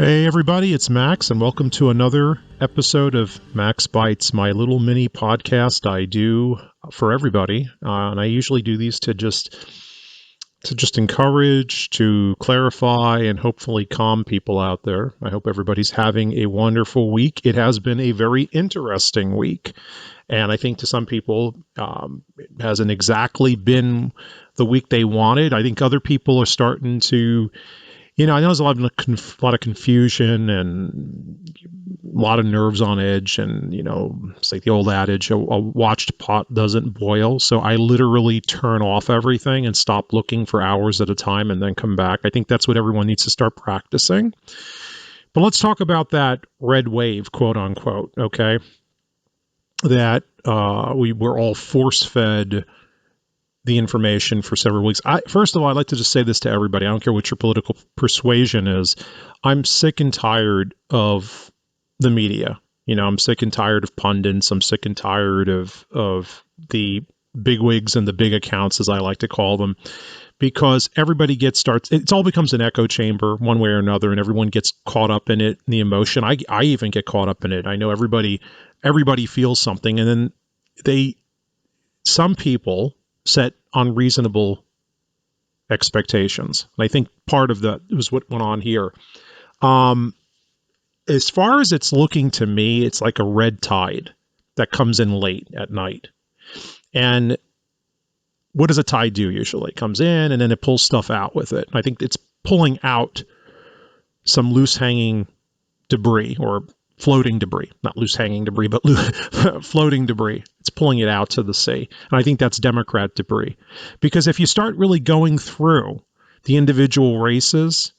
Hey everybody, it's Max, and welcome to another episode of Max Bytes, my little mini podcast I do for everybody. And I usually do these to just encourage, to clarify, and hopefully calm people out there. I hope everybody's having a wonderful week. It has been a very interesting week, and I think to some people it hasn't exactly been the week they wanted. I think other people are starting to, I know there's a lot of confusion and a lot of nerves on edge, and it's like the old adage: a watched pot doesn't boil. So I literally turn off everything and stop looking for hours at a time, and then come back. I think that's what everyone needs to start practicing. But let's talk about that red wave, quote unquote. Okay, that we were all force fed the information for several weeks. First of all, I'd like to just say this to everybody. I don't care what your political persuasion is. I'm sick and tired of the media. I'm sick and tired of pundits. I'm sick and tired of the bigwigs and the big accounts, as I like to call them, because everybody it all becomes an echo chamber one way or another, and everyone gets caught up in it, in the emotion. I even get caught up in it. I know everybody feels something, and then some people set unreasonable expectations. And I think part of that was what went on here. As far as it's looking to me, it's like a red tide that comes in late at night. And what does a tide do usually? It comes in and then it pulls stuff out with it. I think it's pulling out some loose hanging debris, or floating debris, not loose hanging debris, but floating debris. It's pulling it out to the sea. And I think that's Democrat debris. Because if you start really going through the individual races,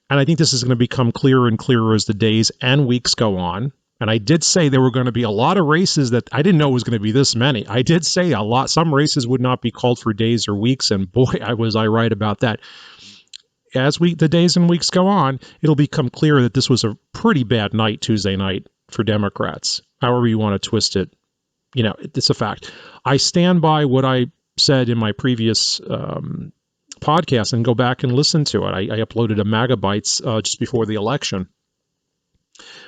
and I think this is going to become clearer and clearer as the days and weeks go on. And I did say there were going to be a lot of races that I didn't know was going to be this many. I did say some races would not be called for days or weeks. And boy, was I right about that. As the days and weeks go on, it'll become clear that this was a pretty bad night, Tuesday night, for Democrats. However you want to twist it, it's a fact. I stand by what I said in my previous podcast, and go back and listen to it. I uploaded a Bytes just before the election,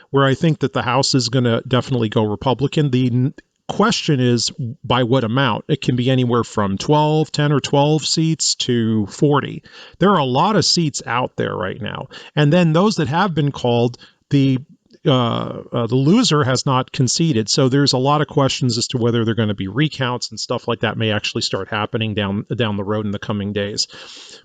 where I think that the House is going to definitely go Republican. The question is by what amount. It can be anywhere from 10 or 12 seats to 40. There are a lot of seats out there right now. And then those that have been called, the loser has not conceded. So there's a lot of questions as to whether they're going to be recounts, and stuff like that may actually start happening down the road in the coming days.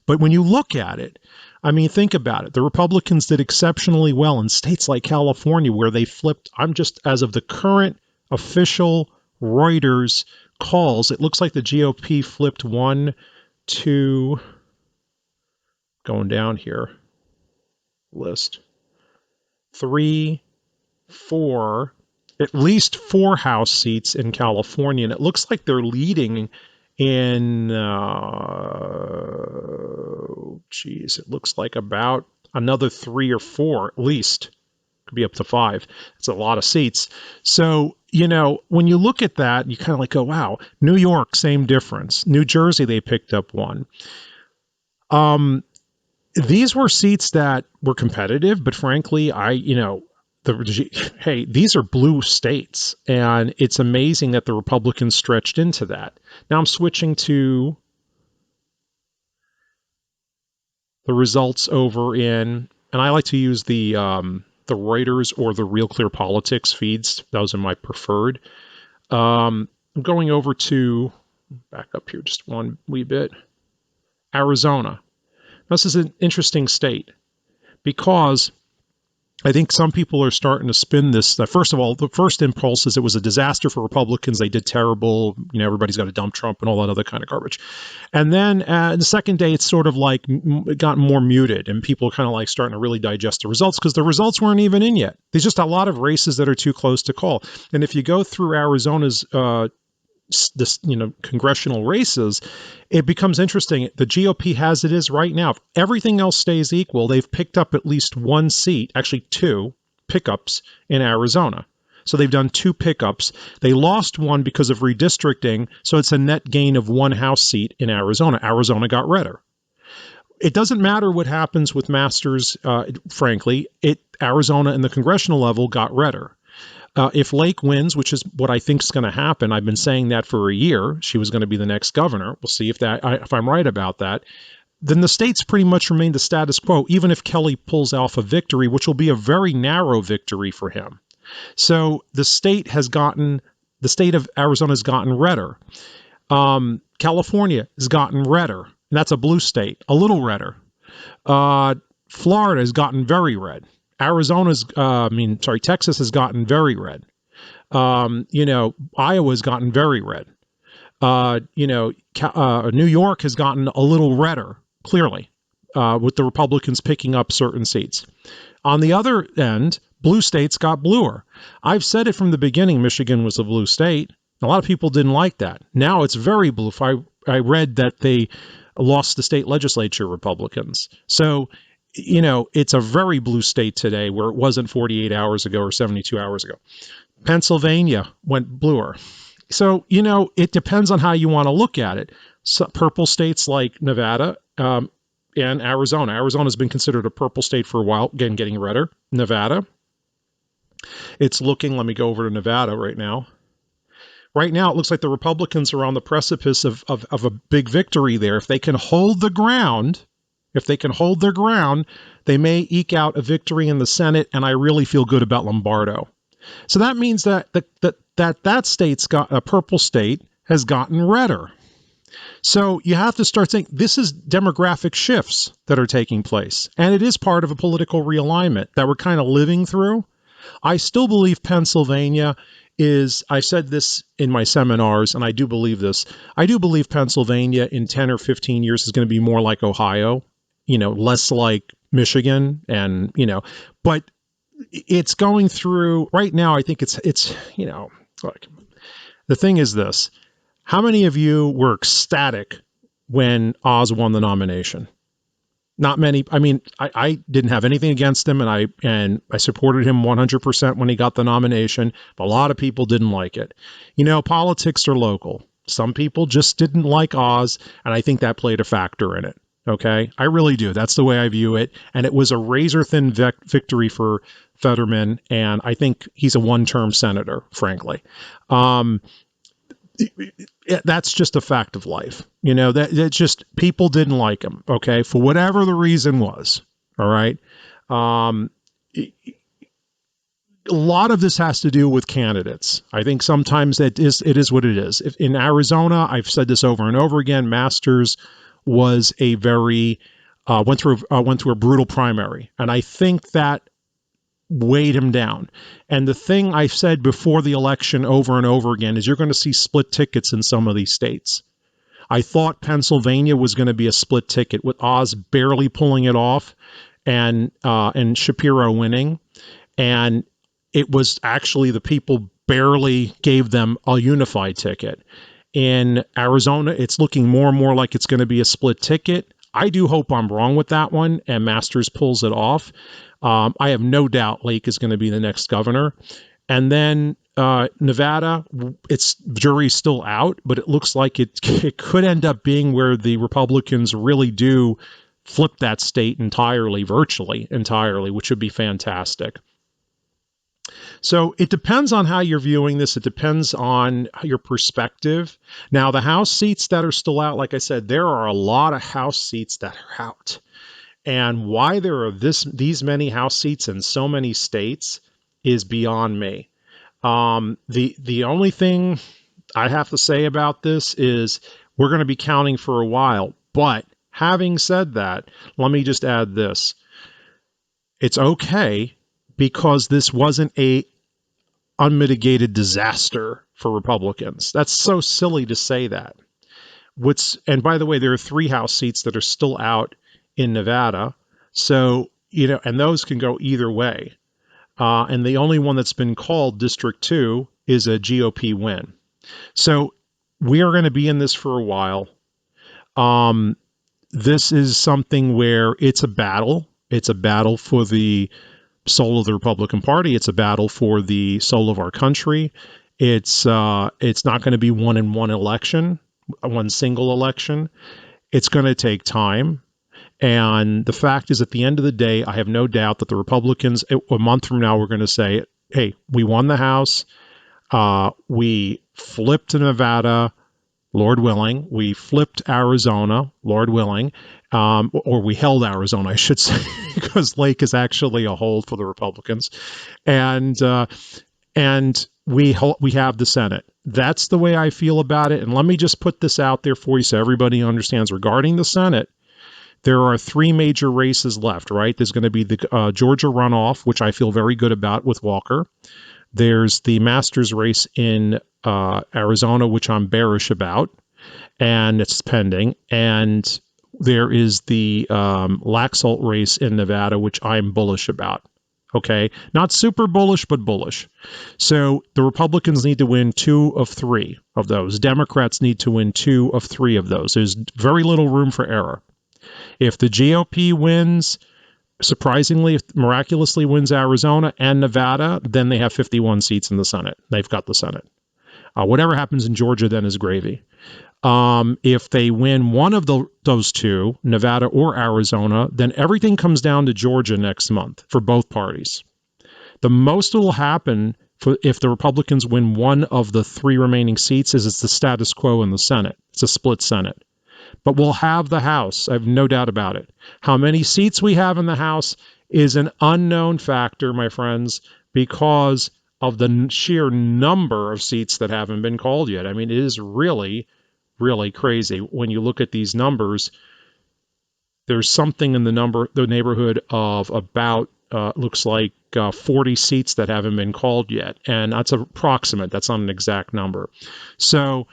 But when you look at it, I mean, think about it. The Republicans did exceptionally well in states like California, where they flipped. As of the current official Reuters calls, it looks like the GOP flipped 1, 2, going down here, list, 3, 4, at least 4 House seats in California. And it looks like they're leading in, it looks like about another 3 or 4 at least. Could be up to 5. It's a lot of seats. So, when you look at that, you kind of like go, wow. New York, same difference. New Jersey, they picked up 1. These were seats that were competitive, but frankly, these are blue states, and it's amazing that the Republicans stretched into that. Now I'm switching to the results over in, and I like to use the Reuters or the Real Clear Politics feeds. Those are my preferred. I'm going over to, back up here just one wee bit, Arizona. This is an interesting state because I think some people are starting to spin this. First of all, the first impulse is it was a disaster for Republicans. They did terrible. Everybody's got to dump Trump and all that other kind of garbage. And then the second day, it's sort of like it got more muted, and people are kind of like starting to really digest the results, because the results weren't even in yet. There's just a lot of races that are too close to call. And if you go through Arizona's congressional races, it becomes interesting. The GOP has it is right now. If everything else stays equal, they've picked up at least 1 seat, actually 2 pickups in Arizona. So they've done 2 pickups. They lost 1 because of redistricting, so it's a net gain of 1 House seat in Arizona. Arizona got redder. it doesn't matter what happens with Masters, frankly. Arizona and the congressional level got redder. If Lake wins, which is what I think is going to happen, I've been saying that for a year. She was going to be the next governor. We'll see if I'm right about that. Then the states pretty much remain the status quo, even if Kelly pulls off a victory, which will be a very narrow victory for him. So the state of Arizona has gotten redder. California has gotten redder. And that's a blue state, a little redder. Florida has gotten very red. Texas has gotten very red. Iowa's gotten very red. New York has gotten a little redder, clearly, with the Republicans picking up certain seats. On the other end, blue states got bluer. I've said it from the beginning, Michigan was a blue state. A lot of people didn't like that. Now it's very blue. I read that they lost the state legislature, Republicans. So, it's a very blue state today where it wasn't 48 hours ago or 72 hours ago. Pennsylvania went bluer. So, it depends on how you want to look at it. So, purple states like Nevada and Arizona. Arizona's been considered a purple state for a while, again, getting redder. Nevada. It's looking, let me go over to Nevada right now. Right now, it looks like the Republicans are on the precipice of a big victory there. If they can hold the ground, they may eke out a victory in the Senate, and I really feel good about Lombardo. So that means that that state's got a purple state has gotten redder. So you have to start thinking, this is demographic shifts that are taking place, and it is part of a political realignment that we're kind of living through. I still believe Pennsylvania is, I said this in my seminars, and I do believe this. I do believe Pennsylvania in 10 or 15 years is going to be more like Ohio, less like Michigan, and, but it's going through right now. I think it's look, the thing is this. How many of you were ecstatic when Oz won the nomination? Not many. I mean, I didn't have anything against him, and I supported him 100% when he got the nomination, but a lot of people didn't like it. Politics are local. Some people just didn't like Oz, and I think that played a factor in it. Okay? I really do. That's the way I view it, and it was a razor-thin victory for Fetterman, and I think he's a one-term senator, frankly. That's just a fact of life. That just people didn't like him. Okay. For whatever the reason was. All right. A lot of this has to do with candidates. I think sometimes it is what it is. In Arizona, I've said this over and over again, Masters was a very, went through a brutal primary. And I think that weighed him down. And the thing I've said before the election over and over again is you're going to see split tickets in some of these states. I thought Pennsylvania was going to be a split ticket with Oz barely pulling it off and Shapiro winning. And it was actually the people barely gave them a unified ticket. In Arizona, it's looking more and more like it's going to be a split ticket. I do hope I'm wrong with that one and Masters pulls it off. I have no doubt Lake is going to be the next governor. And then Nevada, its jury's still out, but it looks like it could end up being where the Republicans really do flip that state virtually entirely, which would be fantastic. So it depends on how you're viewing this. It depends on your perspective. Now, the House seats that are still out, like I said, there are a lot of House seats that are out. And why there are these many House seats in so many states is beyond me. The only thing I have to say about this is we're going to be counting for a while. But having said that, let me just add this. It's okay because this wasn't a unmitigated disaster for Republicans. That's so silly to say that. And by the way, there are 3 House seats that are still out in Nevada. So, and those can go either way. And the only one that's been called District 2 is a GOP win. So we are going to be in this for a while. This is something where it's a battle. It's a battle for the soul of the Republican Party. It's a battle for the soul of our country. It's not going to be one in one election, one single election. It's going to take time. And the fact is, at the end of the day, I have no doubt that the Republicans, a month from now, we're going to say, hey, we won the House. We flipped Nevada, Lord willing. We flipped Arizona, Lord willing. Or we held Arizona, I should say, because Lake is actually a hold for the Republicans. And we have the Senate. That's the way I feel about it. And let me just put this out there for you so everybody understands. Regarding the Senate, there are three major races left, right? There's going to be the Georgia runoff, which I feel very good about with Walker. There's the Masters race in Arizona, which I'm bearish about, and it's pending. And there is the Laxalt race in Nevada, which I'm bullish about. Okay, not super bullish, but bullish. So the Republicans need to win 2 of 3 of those. Democrats need to win 2 of 3 of those. There's very little room for error. If the GOP wins, surprisingly, if miraculously wins Arizona and Nevada, then they have 51 seats in the Senate. They've got the Senate. Whatever happens in Georgia then is gravy. If they win one of those two, Nevada or Arizona, then everything comes down to Georgia next month for both parties. The most that will happen if the Republicans win one of the 3 remaining seats is it's the status quo in the Senate. It's a split Senate. But we'll have the House. I have no doubt about it. How many seats we have in the House is an unknown factor, my friends, because of the sheer number of seats that haven't been called yet. I mean, it is really, really crazy. When you look at these numbers, there's something in the neighborhood of about, looks like 40 seats that haven't been called yet. And that's approximate. That's not an exact number. So,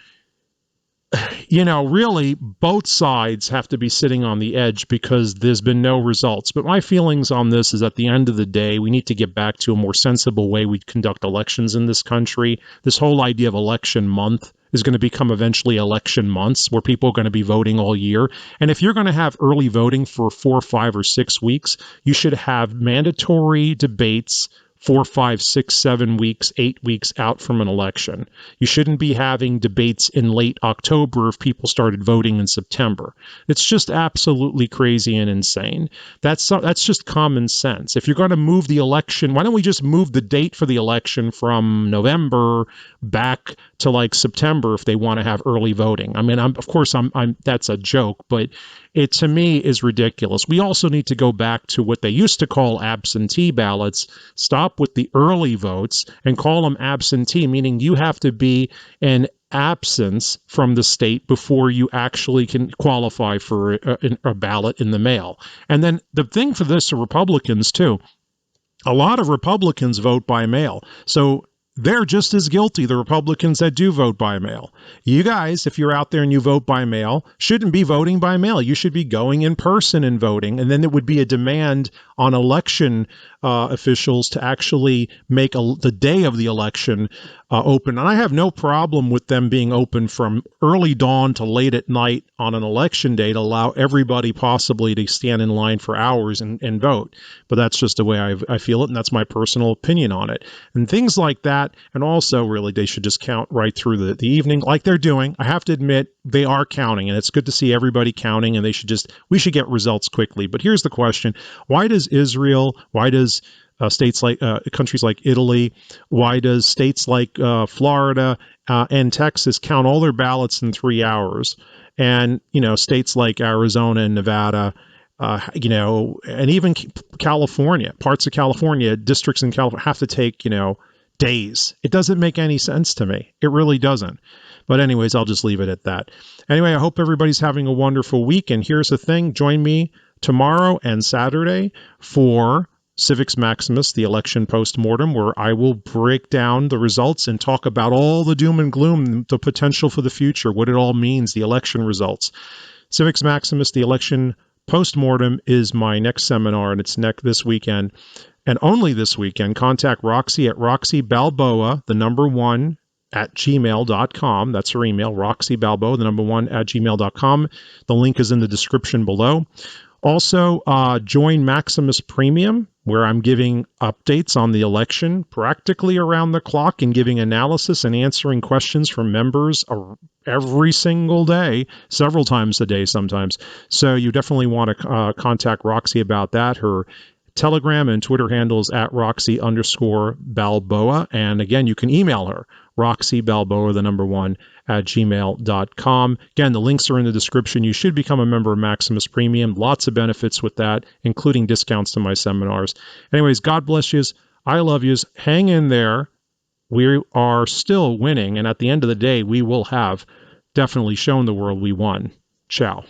really both sides have to be sitting on the edge because there's been no results. But my feelings on this is at the end of the day, we need to get back to a more sensible way we conduct elections in this country. This whole idea of election month is going to become eventually election months where people are going to be voting all year. And if you're going to have early voting for 4, 5, or 6 weeks, you should have mandatory debates 4, 5, 6, 7 weeks, 8 weeks out from an election. You shouldn't be having debates in late October if people started voting in September. It's just absolutely crazy and insane. That's just common sense. If you're going to move the election, why don't we just move the date for the election from November back to like September if they want to have early voting? I mean, of course, that's a joke, but it to me is ridiculous. We also need to go back to what they used to call absentee ballots. Stop with the early votes and call them absentee, meaning you have to be an absence from the state before you actually can qualify for a ballot in the mail. And then the thing for this are Republicans too. A lot of Republicans vote by mail. So they're just as guilty, the Republicans that do vote by mail. You guys, if you're out there and you vote by mail, shouldn't be voting by mail. You should be going in person and voting. And then there would be a demand on election officials to actually make the day of the election open. And I have no problem with them being open from early dawn to late at night on an election day to allow everybody possibly to stand in line for hours and vote. But that's just the way I feel it, and that's my personal opinion on it. And things like that, and also really they should just count right through the evening like they're doing. I have to admit, they are counting, and it's good to see everybody counting, and we should get results quickly. But here's the question. Why does Israel, why does states like countries like Italy, why does states like Florida and Texas count all their ballots in 3 hours? And, states like Arizona and Nevada, and even California, parts of California, districts in California have to take, days. It doesn't make any sense to me. It really doesn't. But anyways, I'll just leave it at that. Anyway, I hope everybody's having a wonderful week. And here's the thing. Join me tomorrow and Saturday for Civics Maximus, the election postmortem, where I will break down the results and talk about all the doom and gloom, the potential for the future, what it all means, the election results. Civics Maximus, the election postmortem is my next seminar, and it's this weekend. And only this weekend, contact Roxy at Roxy Balboa, the number 1, at gmail.com. That's her email, Roxy Balboa, the number 1 at gmail.com. The link is in the description below. Also, join Maximus Premium, where I'm giving updates on the election practically around the clock and giving analysis and answering questions from members every single day, several times a day sometimes. So you definitely want to contact Roxy about that. Her Telegram and Twitter handles at Roxy_Balboa. And again, you can email her, RoxyBalboa, the number one, at gmail.com. Again, the links are in the description. You should become a member of Maximus Premium. Lots of benefits with that, including discounts to my seminars. Anyways, God bless yous. I love yous. Hang in there. We are still winning. And at the end of the day, we will have definitely shown the world we won. Ciao.